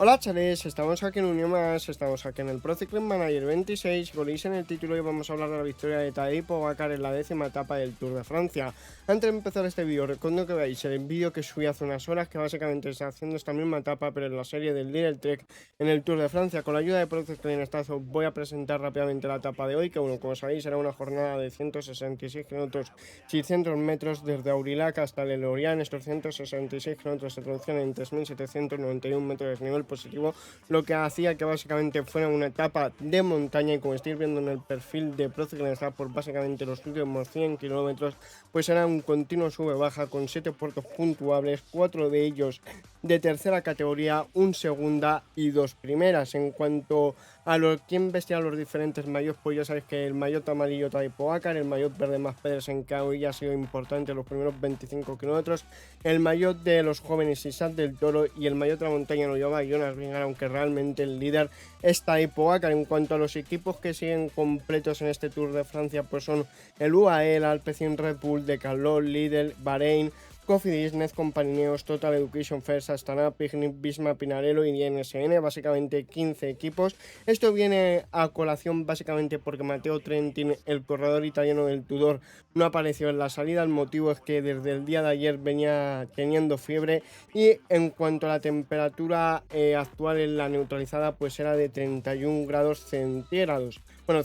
Hola chavales, estamos aquí en Unión Más, estamos aquí en el Pro Cycling Manager 26, como veis en el título y vamos a hablar de la victoria de Tadej Pogačar en la 10ª etapa del Tour de Francia. Antes de empezar este vídeo, recuerdo que veáis el vídeo que subí hace unas horas, que básicamente está haciendo esta misma etapa, pero en la serie del Lidl Trek en el Tour de Francia. Con la ayuda de Pro Cycling Stats os voy a presentar rápidamente la etapa de hoy, que bueno, como sabéis, será una jornada de 166 kilómetros, 600 metros desde Aurillac hasta Le Lorient. Estos 166 kilómetros se traducían en 3.791 metros de nivel positivo, lo que hacía que básicamente fuera una etapa de montaña. Y como estáis viendo en el perfil de Pro Cycling Stats, por básicamente los últimos 100 kilómetros, pues era un continuo sube-baja con 7 puertos puntuables, 4 de ellos de tercera categoría, un segunda y 2 primeras. En cuanto a quién vestía los diferentes maillots, pues ya sabéis que el maillot amarillo Tadej Pogačar, el maillot verde Mads Pedersen, que hoy ha sido importante los primeros 25 kilómetros, el maillot de los jóvenes Isaac del Toro, y el maillot de la montaña lo lleva Jonas Vingegaard, aunque realmente el líder es Tadej Pogačar. En cuanto a los equipos que siguen completos en este Tour de Francia, pues son el UAE, el Alpecin, Red Bull, Decathlon, Lidl, Bahrein, Cofidis, Nezcom, Panineos, Total Education First, Astana, Picnic, Visma, Pinarello y NSN, básicamente 15 equipos. Esto viene a colación básicamente porque Matteo Trentin, el corredor italiano del Tudor, no apareció en la salida. El motivo es que desde el día de ayer venía teniendo fiebre, y en cuanto a la temperatura actual en la neutralizada, pues era de 31 grados centígrados. Bueno,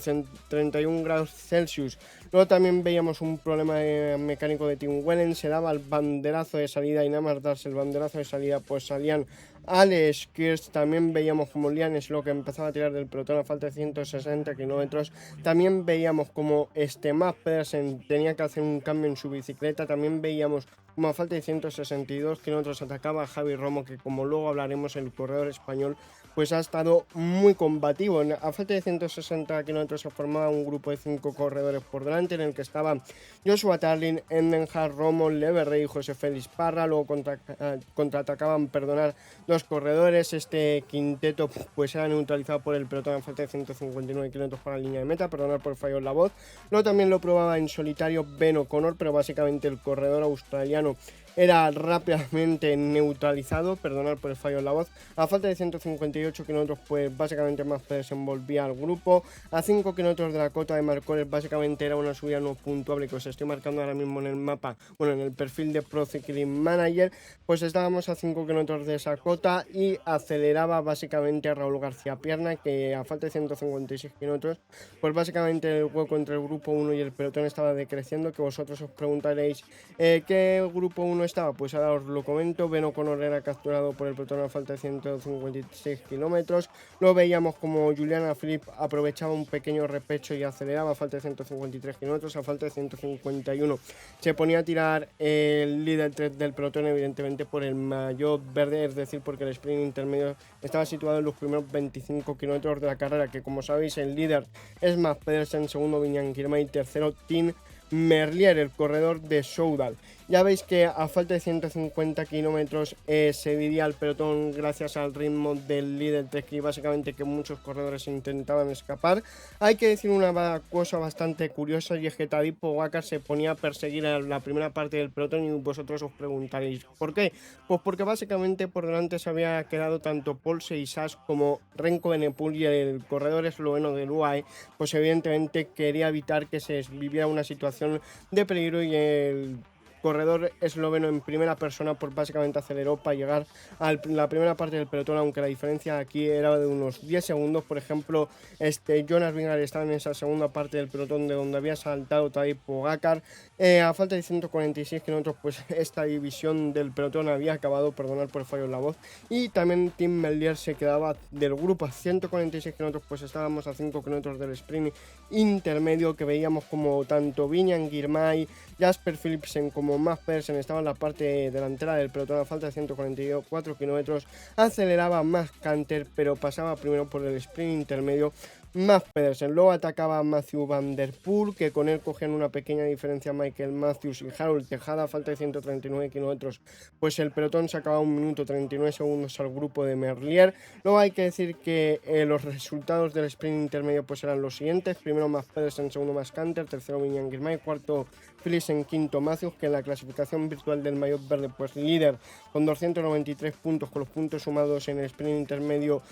31 grados Celsius. Luego también veíamos un problema mecánico de Tim Wellens. Se daba el banderazo de salida, y nada más darse el banderazo de salida, pues salían Alex Kirst. También veíamos como Lian Slock empezaba a tirar del pelotón a falta de 160 kilómetros. También veíamos como Mads Pedersen tenía que hacer un cambio en su bicicleta. También veíamos como a falta de 162 kilómetros atacaba a Javi Romo, que como luego hablaremos, el corredor español, pues ha estado muy combativo. A falta de 160 kilómetros se formaba un grupo de 5 corredores por delante, en el que estaban Joshua Tarling, Endenhard, Romo, Leverrey y José Félix Parra. Luego contraatacaban, dos corredores. Este quinteto pues era neutralizado por el pelotón a falta de 159 kilómetros para la línea de meta, perdonar por fallo en la voz. Luego también lo probaba en solitario Ben O'Connor, pero básicamente el corredor australiano era rápidamente neutralizado, perdonar por el fallo en la voz. A falta de 158 kilómetros, pues básicamente Mads Pedersen volvía al grupo. A 5 kilómetros de la cota de Marcores, básicamente era una subida no puntuable, que os estoy marcando ahora mismo en el mapa, bueno, en el perfil de Pro Cycling Manager. Pues estábamos a 5 kilómetros de esa cota y aceleraba básicamente a Raúl García Pierna, que a falta de 156 kilómetros, pues básicamente el hueco entre el grupo 1 y el pelotón estaba decreciendo. Que vosotros os preguntaréis ¿qué grupo 1 estaba? Pues ahora os lo comento. Ben O'Connor era capturado por el pelotón a falta de 156 kilómetros. Luego veíamos como Julian Alaphilippe aprovechaba un pequeño repecho y aceleraba a falta de 153 kilómetros. A falta de 151 se ponía a tirar el líder del pelotón, evidentemente por el maillot verde, es decir, porque el sprint intermedio estaba situado en los primeros 25 kilómetros de la carrera, que como sabéis el líder es Mads Pedersen, segundo Viñan Girmay, tercero Tim Merlier, el corredor de Soudal. Ya veis que a falta de 150 kilómetros se dividía el pelotón gracias al ritmo del líder Trek, y básicamente que muchos corredores intentaban escapar. Hay que decir una cosa bastante curiosa, y es que Tadej Pogačar se ponía a perseguir a la primera parte del pelotón, y vosotros os preguntaréis ¿por qué? Pues porque básicamente por delante se había quedado tanto Paul Seixas como Renko Benepul, y el corredor esloveno del UAE pues evidentemente quería evitar que se viviera una situación de peligro, y el corredor esloveno en primera persona pues básicamente aceleró para llegar a la primera parte del pelotón, aunque la diferencia aquí era de unos 10 segundos. Por ejemplo, Jonas Vingegaard estaba en esa segunda parte del pelotón de donde había saltado Tadej Pogačar. A falta de 146 kilómetros, pues esta división del pelotón había acabado, perdonar por el fallo en la voz. Y también Tim Merlier se quedaba del grupo a 146 kilómetros, pues estábamos a 5 kilómetros del sprint intermedio, que veíamos como tanto Viñan Girmay, Jasper Philipsen como Mads Pedersen estaban en la parte delantera del pelotón. A falta de 144 kilómetros aceleraba Max Canter, pero pasaba primero por el sprint intermedio Mads Pedersen. Luego atacaba a Matthew Van Der Poel, que con él cogían una pequeña diferencia Michael Matthews y Harold Tejada, a falta de 139 kilómetros. Pues el pelotón sacaba 1 minuto 39 segundos al grupo de Merlier. Luego hay que decir que los resultados del sprint intermedio pues eran los siguientes: primero Mads Pedersen, segundo Mads Canter, tercero Viñan Girmay, cuarto Philipsen, quinto Matthews, que en la clasificación virtual del maillot verde pues líder con 293 puntos, con los puntos sumados en el sprint intermedio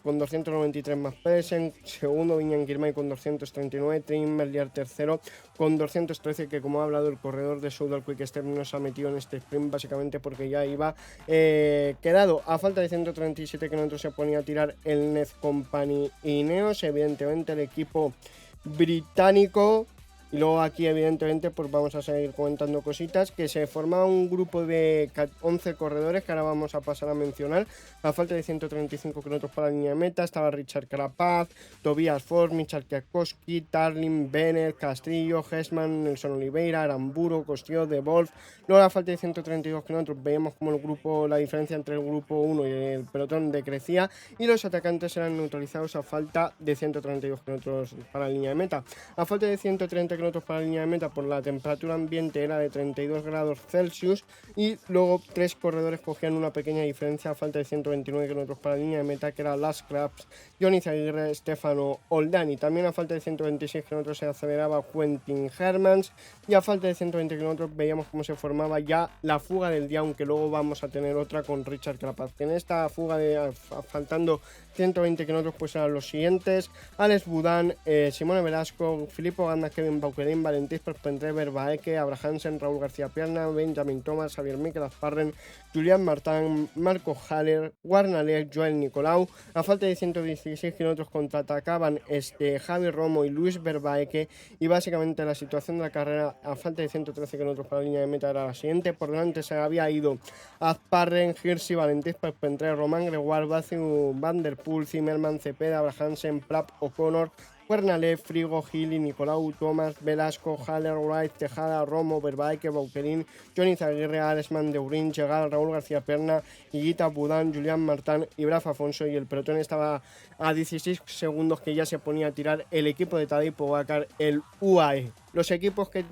con 293 Mads Pedersen, segundo Viñan Girmay con 239, Tim Merlier tercero con 213, que como ha hablado el corredor de Soudal Quick Step no se ha metido en este sprint básicamente porque ya iba quedado. A falta de 137 kilómetros se ponía a tirar el Nez Company Ineos, evidentemente el equipo británico. Y luego aquí evidentemente pues vamos a seguir comentando cositas, que se formaba un grupo de 11 corredores que ahora vamos a pasar a mencionar. A falta de 135 kilómetros para la línea de meta estaba Richard Carapaz, Tobias Foss, Michal Kwiatkowski, Tarlin, Bennett, Castrillo, Hessman, Nelson Oliveira, Aramburu, Costillo, De Wolf. Luego a falta de 132 kilómetros veíamos como el grupo, la diferencia entre el grupo 1 y el pelotón decrecía, y los atacantes eran neutralizados a falta de 132 kilómetros para la línea de meta. A falta de 130 kilómetros para la línea de meta, por la temperatura ambiente era de 32 grados Celsius, y luego 3 corredores cogían una pequeña diferencia a falta de 129 kilómetros para la línea de meta, que era Lars Krabs, Johnny Zaguirre, Stefano Oldani. También a falta de 126 kilómetros se aceleraba Quentin Hermans, y a falta de 120 kilómetros veíamos cómo se formaba ya la fuga del día, aunque luego vamos a tener otra con Richard Carapaz. En esta fuga de faltando 120 kilómetros pues eran los siguientes: Alex Boudin, Simone Velasco, Filippo Ganna, Kevin Bauquelin, Valentin Perpendre, Vervaeke, Abraham Hansen, Raúl García Pierna, Benjamin Thomas, Xavier Mikel Asparren, Julian Martin, Marco Haller, Guarnalec, Joel Nicolau. A falta de 116 kilómetros contraatacaban Javi Romo y Luis Vervaeke, y básicamente la situación de la carrera a falta de 113 kilómetros para la línea de meta era la siguiente: por delante se había ido Asparren, Hirschi, Valentin Perpendre, Román Gregoire, Matthew Van Der Poel, Zimmerman, Cepeda, Abraham Hansen, Prap, O'Connor, Guarnalec, Frigo, Gili, Nicolau, Thomas, Velasco, Haller, Wright, Tejada, Romo, Vervaeke, Bauquelin, Johnny Zaguirre, Alesman, Deurin, Chegal, Raúl García Perna, Higuita, Boudin, Julián Martín y Braf Afonso. Y el pelotón estaba a 16 segundos que ya se ponía a tirar el equipo de Tadej Pogačar, el UAE. Los equipos que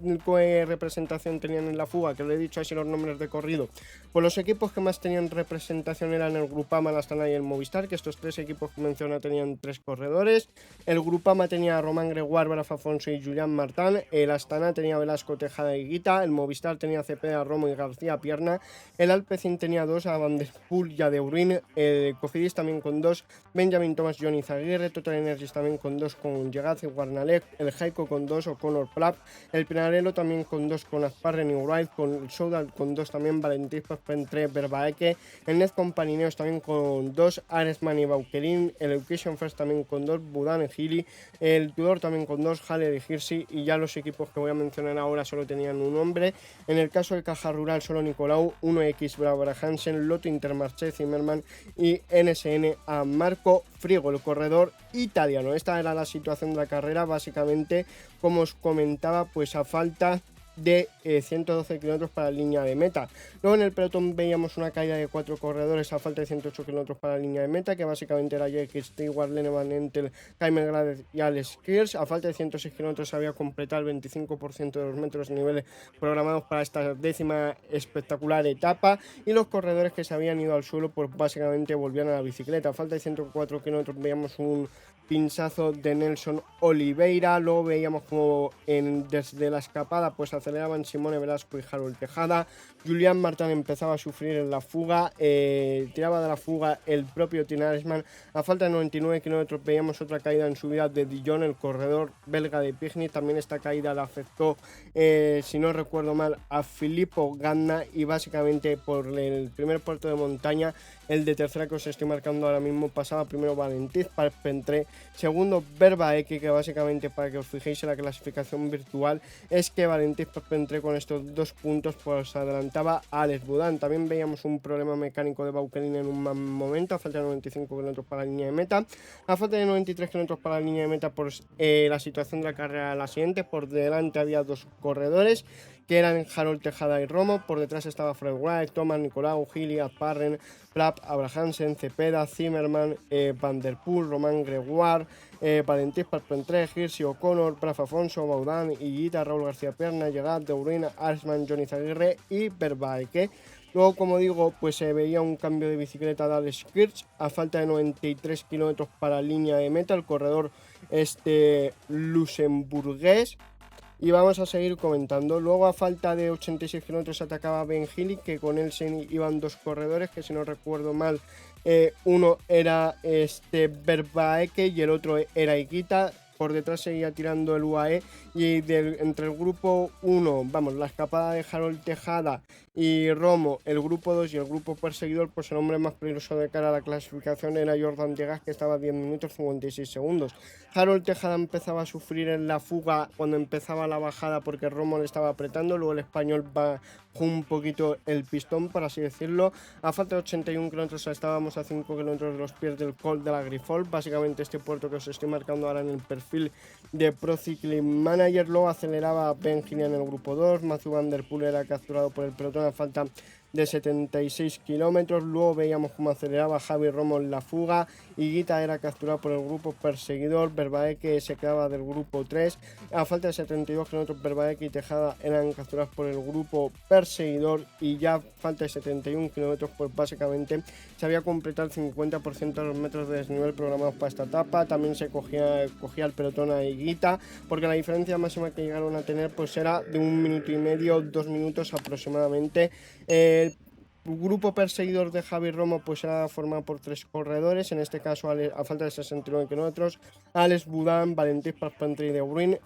representación tenían en la fuga, que lo he dicho así los nombres de corrido, pues los equipos que más tenían representación eran el Grupama, el Astana y el Movistar, que estos tres equipos que menciona tenían 3 corredores. El Grupama tenía a Román Gregoire, Braf Afonso y Julián Martín. El Astana tenía a Velasco, Tejada y Higuita. El Movistar tenía a Cepeda, Romo y García Pierna. El Alpecin tenía 2, a Van Der Poel y a Deurin. El Cofidis también con 2, Benjamin Thomas, Johnny Zaguirre. Total Energies también con 2, con Yegaz y Guarnalec. El Jaico con 2, O'Connor, Prap. El Pinarello también con 2, con Asparren y Wright. Con Soudal con 2 también, Valentin Perpendre, Vervaeke. El Nez Company Ineos también con 2, Aresman y Bauquelin. El Education First también con 2, Boudin y Gili. El Tudor también con 2, Haller y Hirschi. Y ya los equipos que voy a mencionar ahora solo tenían un hombre. En el caso del Caja Rural, solo Nicolau, 1X Bravara Hansen, Lotto Intermarché, Zimmerman y NSN a Marco Frigo, el corredor italiano. Esta era la situación de la carrera, básicamente, como os comentaba, pues a falta de 112 kilómetros para la línea de meta. Luego en el pelotón veíamos una caída de 4 corredores a falta de 108 kilómetros para la línea de meta, que básicamente era Jake Stewart, Lenevan Entel, Kaimer Grades y Alex Kiers. A falta de 106 kilómetros se había completado el 25% de los metros de niveles programados para esta 10ª espectacular etapa, y los corredores que se habían ido al suelo pues básicamente volvían a la bicicleta. A falta de 104 kilómetros veíamos un pinchazo de Nelson Oliveira. Luego veíamos como desde la escapada pues aceleraban Simone Velasco y Harold Tejada. Julián Martín empezaba a sufrir en la fuga, tiraba de la fuga el propio Tim Aresman. A falta de 99 kilómetros veíamos otra caída en subida de Dijon, el corredor belga de Pigny. También esta caída la afectó, si no recuerdo mal, a Filippo Ganna, y básicamente por el primer puerto de montaña, el de tercera que os estoy marcando ahora mismo, pasaba primero Valentin Perpendre, segundo Vervaeke, que básicamente, para que os fijéis en la clasificación virtual, es que Valentin Perpendre con estos 2 puntos pues adelantaba a Alex Boudin. También veíamos un problema mecánico de Bauquelin en un momento, a falta de 95 kilómetros para la línea de meta. A falta de 93 kilómetros para la línea de meta, pues la situación de la carrera era la siguiente: por delante había 2 corredores que eran Harold Tejada y Romo. Por detrás estaba Fred Wright, Thomas Nicolau, Gili, Parren, Plapp, Abrahamsen, Cepeda, Zimmerman, Van der Poel, Román Gregoire, Valentín Parpentrer, Hirsi, O'Connor, Praf Afonso, Baudán, Higuita, Raúl García Perna, Llegat, Deurin, Arsman, Johnny Zaguirre y Verbaeke. Luego, como digo, pues se veía un cambio de bicicleta de Alex Kirch a falta de 93 kilómetros para línea de meta, el corredor luxemburgués. Y vamos a seguir comentando. Luego, a falta de 86 kilómetros, atacaba Ben Hilly, que con él se iban dos corredores, que si no recuerdo mal, uno era Verbaeke y el otro era Higuita. Por detrás seguía tirando el UAE y entre el grupo 1, vamos, la escapada de Harold Tejada y Romo, el grupo 2 y el grupo perseguidor, pues el hombre más peligroso de cara a la clasificación era Jordan Llegas, que estaba a 10 minutos 56 segundos. Harold Tejada empezaba a sufrir en la fuga cuando empezaba la bajada porque Romo le estaba apretando, luego el español bajó un poquito el pistón, por así decirlo. A falta de 81 kilómetros estábamos a 5 kilómetros de los pies del Col de la Grifol, básicamente este puerto que os estoy marcando ahora en el perfil de Pro Cycling Manager. Luego aceleraba Ben Hilly en el grupo 2, Matthew Van Der Poel era capturado por el pelotón a falta de 76 kilómetros. Luego veíamos cómo aceleraba Javi Romo en la fuga, Higuita era capturado por el grupo perseguidor, Verbaeke se quedaba del grupo 3, a falta de 72 kilómetros Verbaeke y Tejada eran capturados por el grupo perseguidor y ya a falta de 71 kilómetros pues básicamente se había completado el 50% de los metros de desnivel programados para esta etapa. También se cogía el pelotón a Higuita, porque la diferencia máxima que llegaron a tener pues era de 1 minuto y medio, 2 minutos aproximadamente. El grupo perseguidor de Javi Romo pues era formado por 3 corredores, en este caso a falta de 69 kilómetros, Alex Boudin, Valentín Parpentrer y Deurin.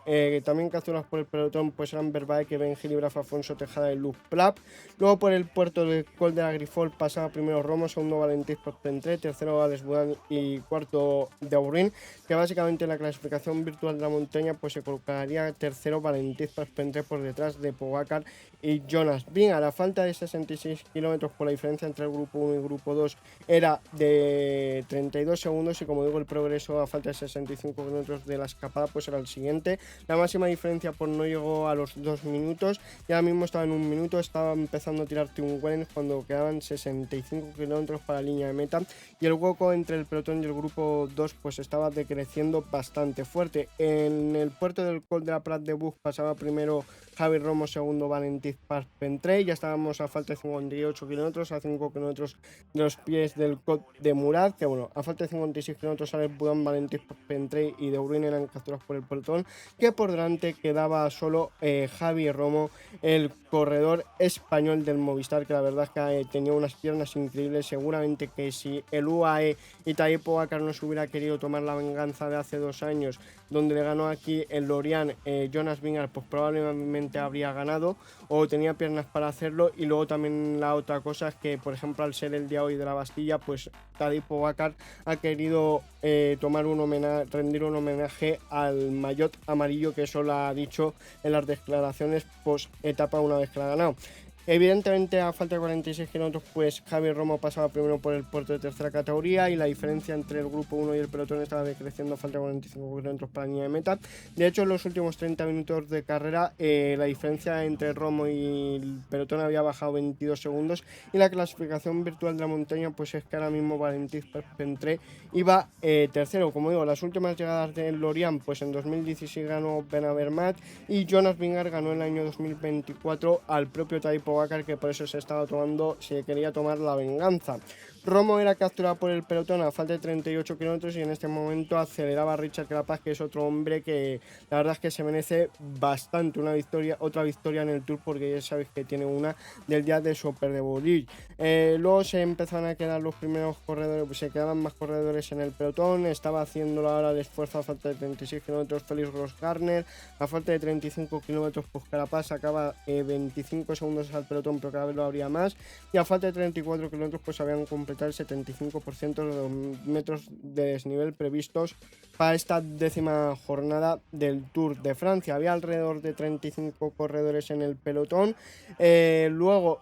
También capturados por el pelotón pues eran Verbaeke, Ben Hilly, Braf Afonso, Tejada y Luc Plapp. Luego por el puerto del Col de la Grifol pasaba primero Romo, segundo Valentín Parpentrer, tercero Alex Boudin y cuarto Deurin, que básicamente en la clasificación virtual de la montaña pues se colocaría tercero Valentín Parpentrer por detrás de Pogacar y Jonas Vingegaard. A la falta de 66 kilómetros por la diferencia entre el grupo 1 y el grupo 2 era de 32 segundos y como digo el progreso a falta de 65 kilómetros de la escapada pues era el siguiente. La máxima diferencia pues no llegó a los 2 minutos y ahora mismo estaba en 1 minuto, estaba empezando a tirar Tim Wellens cuando quedaban 65 kilómetros para la línea de meta y el hueco entre el pelotón y el grupo 2 pues estaba decreciendo bastante fuerte. En el puerto del Col de la Prat de Buch pasaba primero Javi Romo, segundo Valentín Parpentrer, ya estábamos a falta de 58 kilómetros, a 5 kilómetros de los pies del Col de Murat, que bueno, a falta de 56 kilómetros Alex Boudin, Valentín Parpentrer y Deurin eran capturados por el pelotón, que por delante quedaba solo Javi Romo, el corredor español del Movistar, que la verdad es que tenía unas piernas increíbles. Seguramente que si el UAE y Tadej Pogacar no se hubiera querido tomar la venganza de hace 2 años, donde le ganó aquí el Lorian Jonas Vingegaard, pues probablemente habría ganado o tenía piernas para hacerlo. Y luego también la otra cosa es que, por ejemplo, al ser el día hoy de la Bastilla, pues Tadej Pogacar ha querido rendir un homenaje al maillot amarillo, que eso lo ha dicho en las declaraciones post etapa una vez que la ha ganado. Evidentemente, a falta de 46 kilómetros, pues Javi Romo pasaba primero por el puerto de tercera categoría y la diferencia entre el grupo 1 y el pelotón estaba decreciendo a falta de 45 kilómetros para la línea de meta. De hecho, en los últimos 30 minutos de carrera, la diferencia entre Romo y el pelotón había bajado 22 segundos y la clasificación virtual de la montaña, pues es que ahora mismo Valentín Parpentrer iba tercero. Como digo, las últimas llegadas del Lorian, pues en 2016 ganó Ben Avermaet y Jonas Vingegaard ganó en el año 2024 al propio Tadej Pogacar, que por eso se quería tomar la venganza. Romo era capturado por el pelotón a falta de 38 kilómetros y en este momento aceleraba Richard Carapaz, que es otro hombre que la verdad es que se merece bastante otra victoria en el Tour, porque ya sabéis que tiene una del día de Super de Bourdieu. Luego se empezaron a quedar los primeros corredores, pues se quedaban más corredores en el pelotón. Estaba haciéndolo ahora el esfuerzo a falta de 36 kilómetros Felix Ross-Garner, a falta de 35 kilómetros pues Carapaz sacaba 25 segundos al pelotón, pero cada vez lo habría más, y a falta de 34 kilómetros pues habían completado completar el 75% de los metros de desnivel previstos para esta 10ª jornada del Tour de Francia. Había alrededor de 35 corredores en el pelotón. Luego,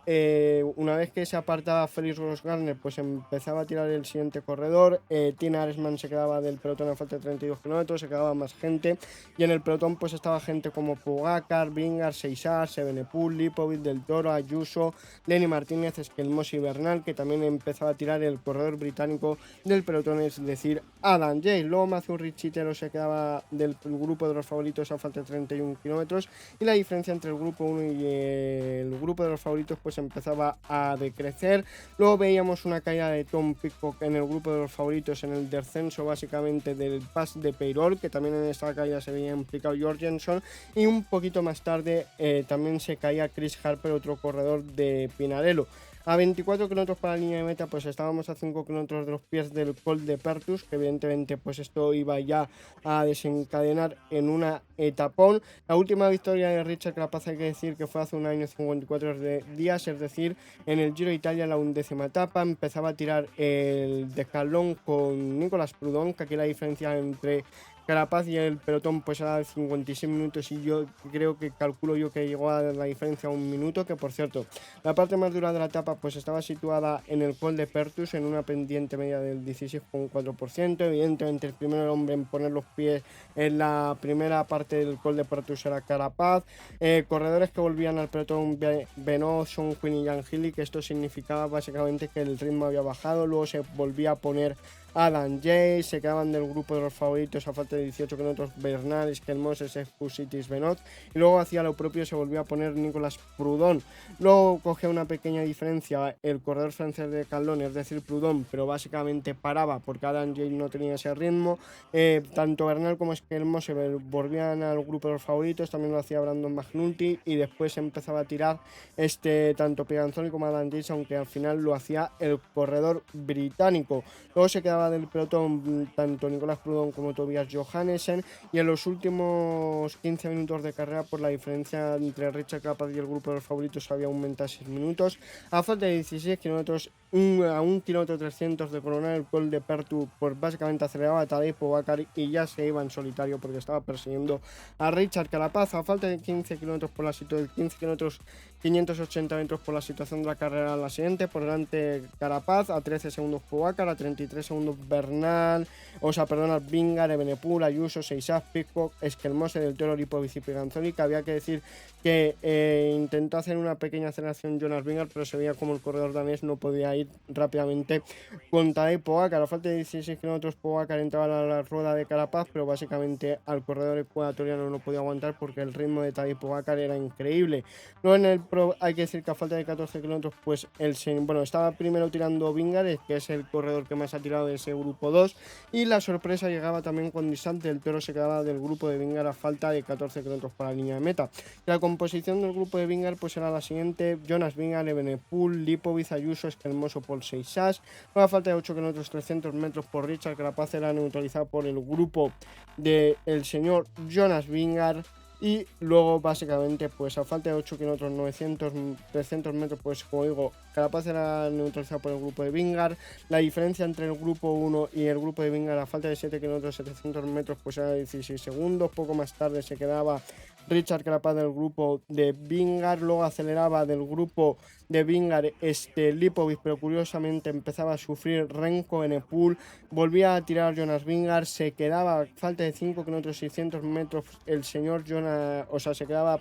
una vez que se apartaba Félix Grossgartner, pues empezaba a tirar el siguiente corredor. Tina Aresman se quedaba del pelotón a falta de 32 kilómetros, se quedaba más gente. Y en el pelotón pues estaba gente como Pogacar, Vingegaard, Seixas, Evenepoel, Lipovic, Del Toro, Ayuso, Lenny Martínez, Esquelmos y Bernal, que también empezaba a tirar el corredor británico del pelotón, es decir, Adam Yates. Luego Matthew Richitero se quedaba del grupo de los favoritos a falta de 31 kilómetros y la diferencia entre el grupo 1 y el grupo de los favoritos pues empezaba a decrecer. Luego veíamos una caída de Tom Pidcock en el grupo de los favoritos en el descenso básicamente del Pas de Peyrol, que también en esta caída se veía implicado Jorgensen, y un poquito más tarde también se caía Chris Harper, otro corredor de Pinarello. A 24 kilómetros para la línea de meta, pues estábamos a 5 kilómetros de los pies del Col de Pertus, que evidentemente pues esto iba ya a desencadenar en una etapón. La última victoria de Richard Carapaz hay que decir que fue hace un año 54 días, es decir, en el Giro de Italia, la 11ª etapa. Empezaba a tirar el decalón con Nicolas Prudhomme, que aquí la diferencia entre Carapaz y el pelotón pues era de 56 minutos y yo creo que calculo yo que llegó a la diferencia a un minuto, que por cierto, la parte más dura de la etapa pues estaba situada en el Col de Pertus en una pendiente media del 16,4%. Evidentemente el primer hombre en poner los pies en la primera parte del Col de Pertus era Carapaz. Corredores que volvían al pelotón, Benoit, Sean Quinn y Jan Hilly, que esto significaba básicamente que el ritmo había bajado. Luego se volvía a poner Adam Yates, se quedaban del grupo de los favoritos a falta de 18 kilómetros Bernal, Esquelmos, Fusitis, Benoit, y luego hacía lo propio, se volvió a poner Nicolas Prudhomme. Luego cogía una pequeña diferencia el corredor francés de Calón, es decir, Prudhomme, pero básicamente paraba porque Adam Yates no tenía ese ritmo. Tanto Bernal como Esquelmos se volvían al grupo de los favoritos, también lo hacía Brandon McNulty, y después empezaba a tirar tanto Piganzoni como Adam Yates, aunque al final lo hacía el corredor británico. Luego se quedaba del pelotón tanto Nicolas Prudhomme como Tobias Johannesen, y en los últimos 15 minutos de carrera por la diferencia entre Richard Carapaz y el grupo de los favoritos había aumentado 6 minutos. A falta de 16 kilómetros, a 1 kilómetro 300 de coronar el Col de Pertu, pues básicamente aceleraba a Tadej Pogacar y ya se iba en solitario porque estaba persiguiendo a Richard Carapaz. A falta de 15 kilómetros por la situación, 15 kilómetros 580 metros por la situación de la carrera, la siguiente, por delante Carapaz, a 13 segundos Pogacar, a 33 segundos Bernal, Vingegaard, Evenepoel, Ayuso, Seixas, Pidcock, Esquelmose, Del Toro, Lipovic y Piganzoni, que había que decir que intentó hacer una pequeña aceleración Jonas Vingegaard, pero se veía como el corredor danés no podía ir rápidamente con Tadej Pogacar. A falta de 16 kilómetros Pogacar entraba a la rueda de Carapaz, pero básicamente al corredor ecuatoriano no podía aguantar porque el ritmo de Tadej Pogacar era increíble. Luego en el Pro hay que decir que a falta de 14 kilómetros pues estaba primero tirando Vingegaard, que es el corredor que más ha tirado de ese grupo 2, y la sorpresa llegaba también con Distante. El Toro se quedaba del grupo de Vingegaard a falta de 14 kilómetros para la línea de meta. La composición del grupo de Vingegaard pues era la siguiente: Jonas Vingegaard, Evenepoel, Lipovic, Ayuso, Esquelmoso, Paul Seixas. A falta de 8 kilómetros 300 metros por Richard Carapaz era neutralizado por el grupo del señor Jonas Vingegaard. Y luego básicamente pues a falta de 8 kilómetros 300 metros pues como digo, Carapaz era neutralizado por el grupo de Vingegaard. La diferencia entre el grupo 1 y el grupo de Vingegaard a falta de 7 kilómetros 700 metros pues era 16 segundos. Poco más tarde se quedaba Richard Carapaz del grupo de Vingegaard, luego aceleraba del grupo de Vingegaard Lipovic, pero curiosamente empezaba a sufrir Remco Evenepoel, volvía a tirar Jonas Vingegaard, se quedaba a falta de 5 kilómetros 600 metros el señor se quedaba,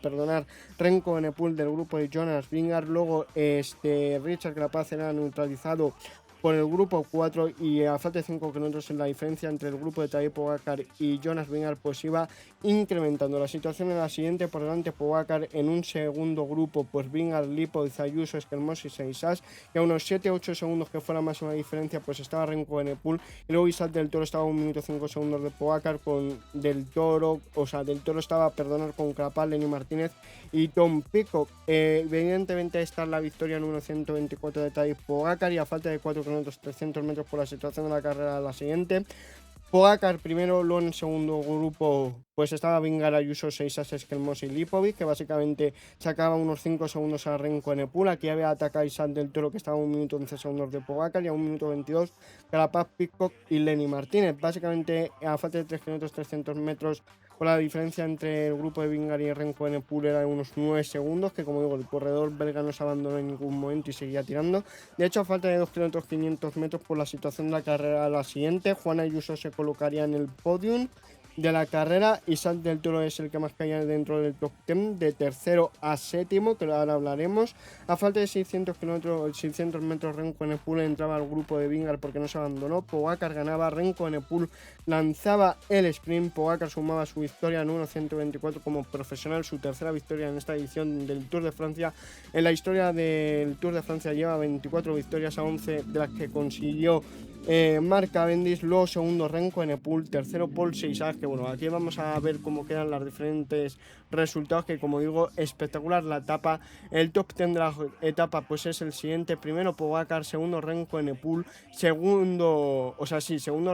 Remco Evenepoel del grupo de Jonas Vingegaard. Luego Richard Carapaz era neutralizado por el grupo 4 y a falta de 5 kilómetros en la diferencia entre el grupo de Tadej Pogacar y Jonas Vingegaard pues iba incrementando. La situación era la siguiente: por delante Pogacar, en un segundo grupo pues Vingegaard, Lipovic, Ayuso, Esquelmos y Seixas, y a unos 7-8 segundos que fue la máxima diferencia pues estaba Remco Evenepoel, y luego Isaac Del Toro estaba a 1 minuto 5 segundos de Pogacar con Del Toro estaba con Carapaz, Lenny Martínez y Tom Pidcock. Evidentemente esta es la victoria número 124 de Tadej Pogacar, y a falta de 4 kilómetros 300 metros por la situación de la carrera la siguiente: Pogacar primero, luego en el segundo grupo pues estaba Vingegaard, Ayuso, Seixas, Esquelmos y Lipovic, que básicamente sacaba unos 5 segundos a Renko en Epul. Aquí había atacado Isaac del Toro, que estaba a 1 minuto 11 segundos de Pogacar, y a 1 minuto 22 Carapaz, Pidcock y Lenny Martínez. Básicamente, a falta de 3 kilómetros 300 metros, con la diferencia entre el grupo de Vingegaard y Renko en Epul era de unos 9 segundos, que como digo, el corredor belga no se abandonó en ningún momento y seguía tirando. De hecho, a falta de 2 kilómetros 500 metros por la situación de la carrera, la siguiente, Juan Ayuso se colocaría en el podium de la carrera. Isaac del Toro es el que más caía dentro del top 10, de tercero a séptimo, que ahora hablaremos. A falta de 600 metros, Renko Evenepoel entraba al grupo de Vingegaard porque no se abandonó. Pogacar ganaba, Renko Evenepoel lanzaba el sprint. Pogacar sumaba su victoria en 1.124 como profesional, su tercera victoria en esta edición del Tour de Francia. En la historia del Tour de Francia lleva 24 victorias, a 11 de las que consiguió Mark Cavendish. Luego segundo Renko Evenepoel, tercero Paul Seixas, que bueno, aquí vamos a ver cómo quedan los diferentes resultados, que como digo, espectacular la etapa. El top 10 de la etapa pues es el siguiente: primero Pogacar, segundo Renko Evenepoel, segundo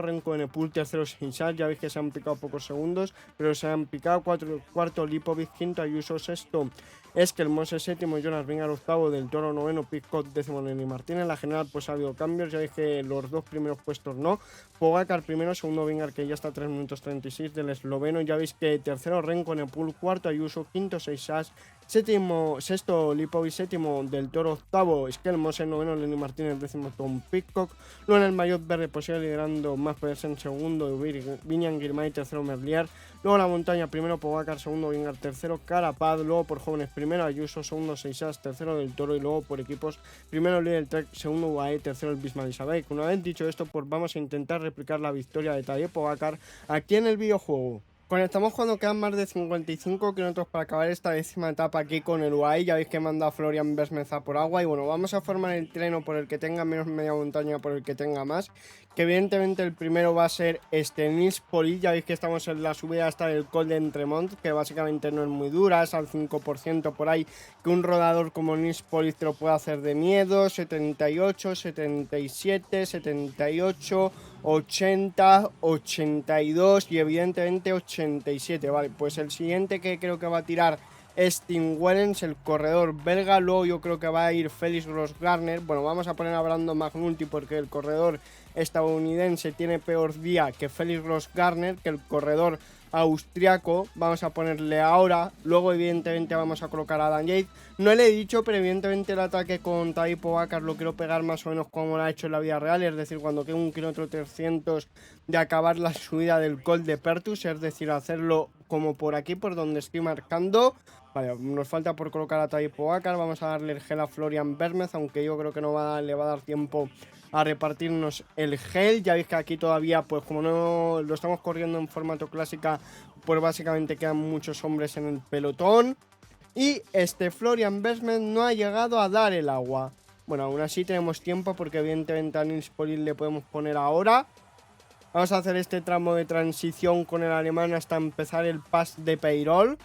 Renko Evenepoel, tercero Seixas, ya veis que se han picado pocos segundos, pero se han picado, cuarto Lipovic, quinto Ayuso, sexto Esquelmos, séptimo Jonas Vingegaard, octavo Del Toro, noveno Pidcock, décimo Lenny Martínez. En la general pues ha habido cambios, ya veis que los dos primeros puestos no. Pogacar primero, segundo Vingegaard, que ya está a 3 minutos 36 del esloveno. Ya veis que tercero Renko Evenepoel, cuarto Ayuso, quinto Seixas, sexto Lipovic, séptimo Del Toro, octavo Esquelmos, noveno Lenny Martínez, décimo Tom Pidcock. Luego en el maillot verde pues sigue liderando Mats Pedersen, segundo Vivian Girmay, tercero Merlier. Luego la montaña, primero Pogacar, segundo Vingegaard, tercero Carapaz. Luego por jóvenes, primero Ayuso, segundo Seixas, tercero Del Toro. Y luego por equipos, primero Lidl Trek, segundo UAE, tercero el Bismarck Isabel. Una vez dicho esto, pues vamos a intentar replicar la victoria de Tadej Pogacar aquí en el videojuego. Conectamos cuando quedan más de 55 kilómetros para acabar esta décima etapa aquí con el UAE. Ya veis que manda a Florian Besmeza por agua. Y bueno, vamos a formar el treno por el que tenga menos media montaña, por el que tenga más. Que evidentemente el primero va a ser Nils Police. Ya veis que estamos en la subida hasta el Col de Entremont, que básicamente no es muy dura, es al 5% por ahí, que un rodador como Nils Police te lo puede hacer de miedo. 78, 77, 78, 80, 82 y evidentemente 87. Vale, pues el siguiente que creo que va a tirar es Tim Wellens, el corredor belga. Luego yo creo que va a ir Felix Gross-Gartner. Bueno, vamos a poner a Brandon McNulty porque el corredor estadounidense tiene peor día que Felix Gross-Gartner, que el corredor austriaco. Vamos a ponerle ahora. Luego evidentemente vamos a colocar a Dan Yates. No le he dicho, pero evidentemente el ataque con Tadej Pogacar lo quiero pegar más o menos como lo ha hecho en la vida real, es decir, cuando quede 1 kilómetro 300 de acabar la subida del Col de Pertus, es decir, hacerlo como por aquí, por donde estoy marcando. Vale, nos falta por colocar a Tadej Pogacar. Vamos a darle el gel a Florian Besmez, aunque yo creo que le va a dar tiempo a repartirnos el gel. Ya veis que aquí todavía, pues como no lo estamos corriendo en formato clásica, pues básicamente quedan muchos hombres en el pelotón. Y Florian Besmez no ha llegado a dar el agua. Bueno, aún así tenemos tiempo porque evidentemente a Nils Police le podemos poner ahora. Vamos a hacer este tramo de transición con el alemán hasta empezar el Pass de Peyrol.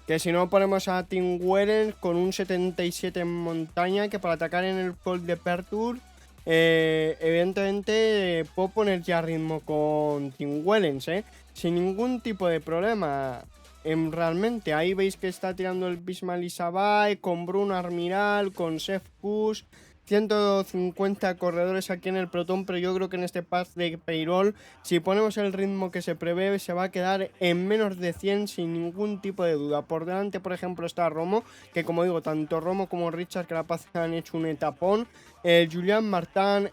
Que si no ponemos a Tim Wellens con un 77 en montaña, que para atacar en el Col de Pertur, evidentemente puedo poner ya ritmo con Tim Wellens, sin ningún tipo de problema. Realmente ahí veis que está tirando el Bismarck Isabay con Bruno Armiral, con Sef Kuss. 150 corredores aquí en el pelotón, pero yo creo que en este Pass de Peyrol, si ponemos el ritmo que se prevé, se va a quedar en menos de 100 sin ningún tipo de duda. Por delante, por ejemplo, está Romo, que como digo, tanto Romo como Richard Carapaz han hecho un etapón. Julián Martán,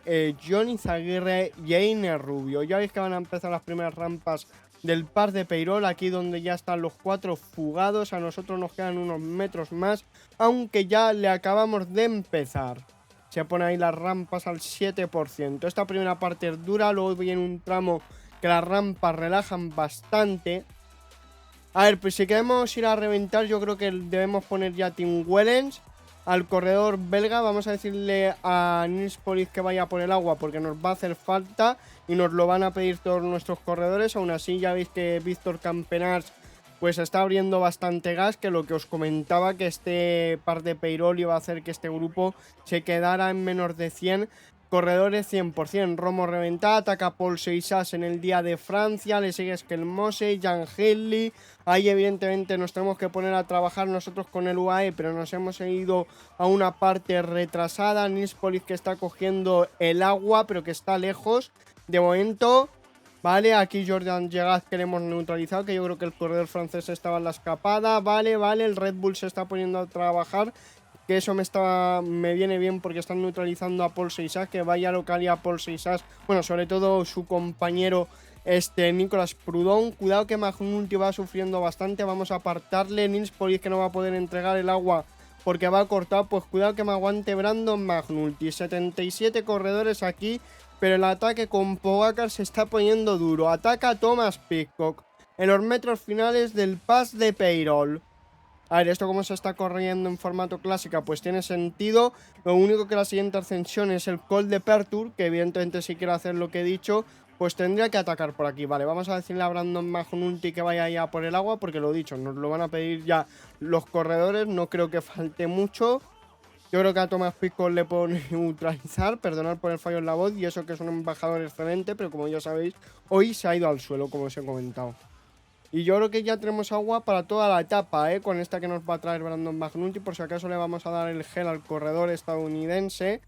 Johnny Zaguirre y Einer Rubio. Ya veis que van a empezar las primeras rampas del Pass de Peyrol, aquí donde ya están los 4 fugados. A nosotros nos quedan unos metros más, aunque ya le acabamos de empezar. Se pone ahí las rampas al 7%. Esta primera parte es dura, luego viene un tramo que las rampas relajan bastante. A ver, pues si queremos ir a reventar, yo creo que debemos poner ya Tim Wellens al corredor belga. Vamos a decirle a Nils Police que vaya por el agua porque nos va a hacer falta y nos lo van a pedir todos nuestros corredores. Aún así ya veis que Víctor Campenars pues está abriendo bastante gas, que lo que os comentaba, que este par de Peyrol iba a hacer que este grupo se quedara en menos de 100. corredores 100%. Romo Reventá, ataca Paul Seixas en el día de Francia, le sigue Skelmose, Jan Hindley. Ahí evidentemente nos tenemos que poner a trabajar nosotros con el UAE, pero nos hemos ido a una parte retrasada. Nils Police que está cogiendo el agua, pero que está lejos de momento. Vale, aquí Jordan Llegaz que le hemos neutralizado, que yo creo que el corredor francés estaba en la escapada. Vale, el Red Bull se está poniendo a trabajar, que eso me viene bien porque están neutralizando a Paul Seixas, que vaya local y a Paul Seixas, bueno, sobre todo su compañero Nicolas Prudhomme. Cuidado que Magnulti va sufriendo bastante, vamos a apartarle. Nils Police que no va a poder entregar el agua porque va a cortar, pues cuidado que me aguante Brandon Magnulti. 77 corredores aquí, pero el ataque con Pogacar se está poniendo duro. Ataca Thomas Pidcock en los metros finales del Pass de Peyrol. A ver, esto como se está corriendo en formato clásica, pues tiene sentido. Lo único que la siguiente ascensión es el Col de Pertur, que evidentemente si quiere hacer lo que he dicho, pues tendría que atacar por aquí. Vale, vamos a decirle a Brandon Magnulti que vaya ya por el agua, porque lo dicho, nos lo van a pedir ya los corredores, no creo que falte mucho. Yo creo que a Thomas Pidcock le puedo neutralizar, perdonar por el fallo en la voz, y eso que es un embajador excelente, pero como ya sabéis, hoy se ha ido al suelo, como os he comentado. Y yo creo que ya tenemos agua para toda la etapa, con esta que nos va a traer Brandon Magnulti. Por si acaso le vamos a dar el gel al corredor estadounidense.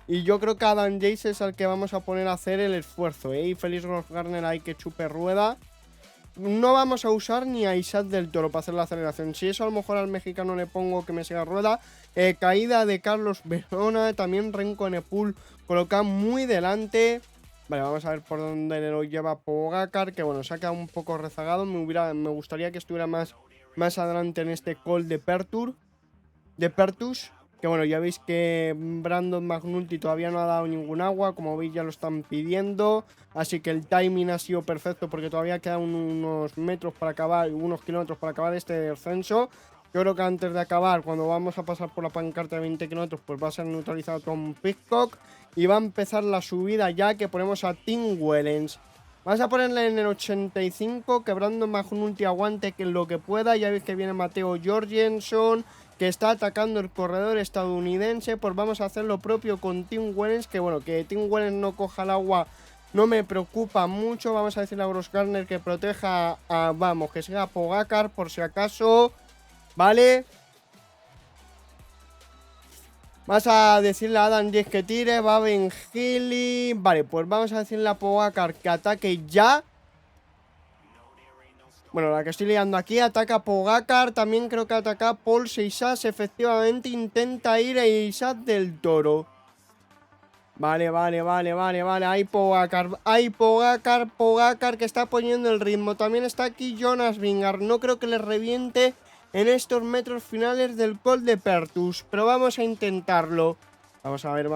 Y yo creo que Adam Yates es al que vamos a poner a hacer el esfuerzo, Y Félix Rothgartner hay que chupe rueda. No vamos a usar ni a Isaac del Toro para hacer la aceleración. Si eso a lo mejor al mexicano le pongo que me siga rueda. Caída de Carlos Verona. También Renko Evenepoel coloca muy delante. Vale, vamos a ver por dónde lo lleva Pogacar, que bueno, se ha quedado un poco rezagado. Me gustaría que estuviera más adelante en este call de Pertus. Que bueno, ya veis que Brandon Magnulti todavía no ha dado ningún agua. Como veis ya lo están pidiendo. Así que el timing ha sido perfecto porque todavía quedan unos metros para acabar, unos kilómetros para acabar este descenso. Yo creo que antes de acabar, cuando vamos a pasar por la pancarta de 20 kilómetros, pues va a ser neutralizado Tom Pidcock. Y va a empezar la subida ya, que ponemos a Tim Wellens. Vamos a ponerle en el 85, que Brandon Magnulti aguante que lo que pueda. Ya veis que viene Mateo Jorgensen, que está atacando el corredor estadounidense. Pues vamos a hacer lo propio con Tim Wellens, que bueno, que Tim Wellens no coja el agua no me preocupa mucho. Vamos a decirle a Grossgartner que proteja que siga a Pogacar por si acaso. Vale. Vas a decirle a Adam Yates que tire. Va Ben Hindley. Vale, pues vamos a decirle a Pogacar que ataque ya. Bueno, la que estoy liando aquí. Ataca a Pogacar. También creo que ataca a Paul Seixas. Efectivamente intenta ir a Isaac del Toro. Vale. Hay Pogacar que está poniendo el ritmo. También está aquí Jonas Vingegaard. No creo que le reviente en estos metros finales del Col de Pertus, pero vamos a intentarlo. Vamos a ver.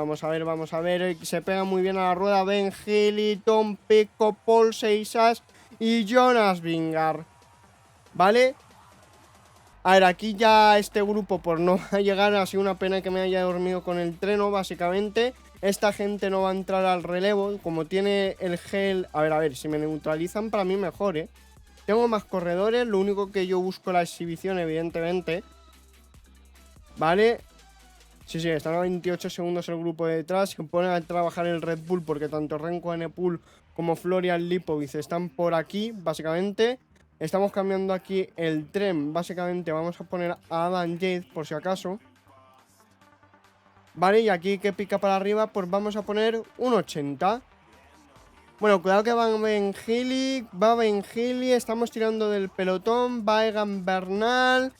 Se pega muy bien a la rueda Ben Hindley, Tom Pidcock, Paul Seixas y Jonas Vingegaard. Vale. A ver, aquí ya este grupo pues no va a llegar. Ha sido una pena que me haya dormido con el treno, básicamente. Esta gente no va a entrar al relevo. Como tiene el gel... A ver, si me neutralizan para mí mejor, Tengo más corredores, lo único que yo busco la exhibición, evidentemente. Vale. Sí, están a 28 segundos el grupo de detrás. Se pone a trabajar el Red Bull porque tanto Renko Evenepoel como Florian Lipovic están por aquí, básicamente. Estamos cambiando aquí el tren. Básicamente vamos a poner a Adam Yates por si acaso. Vale, y aquí que pica para arriba, pues vamos a poner un 80. Bueno, cuidado que va Ben Hindley, estamos tirando del pelotón, va Egan Bernal.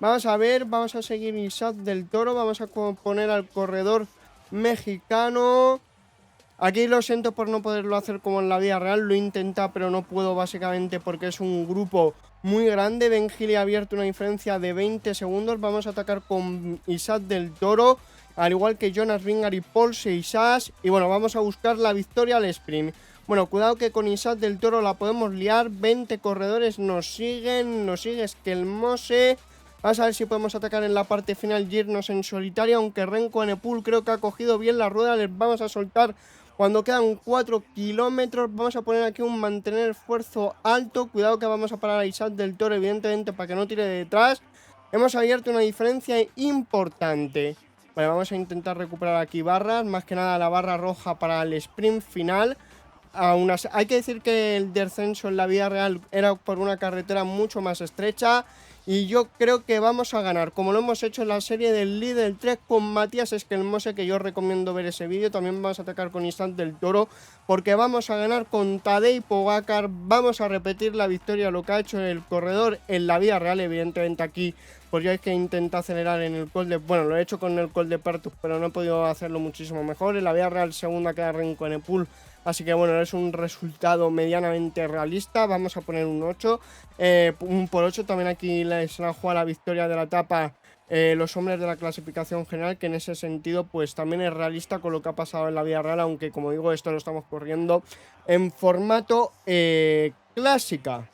Vamos a ver, vamos a seguir Isaac del Toro, vamos a poner al corredor mexicano. Aquí lo siento por no poderlo hacer como en la vida real, lo he intentado pero no puedo básicamente porque es un grupo muy grande. Ben Hindley ha abierto una diferencia de 20 segundos, vamos a atacar con Isaac del Toro, al igual que Jonas Vingegaard y Paul Seixas. Y bueno, vamos a buscar la victoria al sprint. Bueno, cuidado que con Isaac del Toro la podemos liar. 20 corredores nos siguen. Nos sigue Skelmose. Vamos a ver si podemos atacar en la parte final y irnos en solitario. Aunque Renko Evenepoel creo que ha cogido bien la rueda. Les vamos a soltar cuando quedan 4 kilómetros. Vamos a poner aquí un mantener esfuerzo alto. Cuidado que vamos a parar a Isaac del Toro, evidentemente, para que no tire de detrás. Hemos abierto una diferencia importante. Vale, vamos a intentar recuperar aquí barras, más que nada la barra roja para el sprint final. Hay que decir que el descenso en la vida real era por una carretera mucho más estrecha y yo creo que vamos a ganar, como lo hemos hecho en la serie del Lidl 3 con Matías Esquelmose, que yo os recomiendo ver ese vídeo. También vamos a atacar con Instant del Toro, porque vamos a ganar con Tadej Pogačar. Vamos a repetir la victoria, lo que ha hecho el corredor en la vida real. Evidentemente aquí pues ya es que intenta acelerar en el Col de... Bueno, lo he hecho con el Col de Pertus, pero no he podido hacerlo muchísimo mejor. En la vida real segunda queda Renko en el pool. Así que bueno, es un resultado medianamente realista. Vamos a poner un 8. Un por 8 también aquí les han jugado la victoria de la etapa los hombres de la clasificación general, que en ese sentido pues también es realista con lo que ha pasado en la vida real, aunque como digo, esto lo estamos corriendo en formato clásica.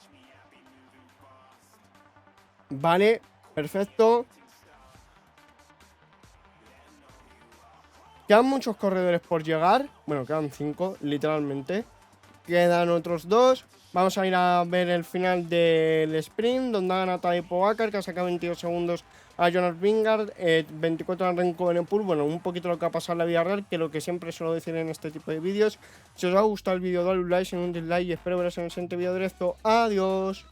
Vale, perfecto. Quedan muchos corredores por llegar. Bueno, quedan 5, literalmente. Quedan otros 2. Vamos a ir a ver el final del sprint, donde ha ganado Tadej Pogačar, que ha sacado 22 segundos a Jonas Vingegaard, 24 a Renko Evenepoel. Bueno, un poquito lo que ha pasado en la vida real, que lo que siempre suelo decir en este tipo de vídeos. Si os ha gustado el vídeo, dale un like, si no un dislike, y espero veros en el siguiente vídeo directo. Adiós.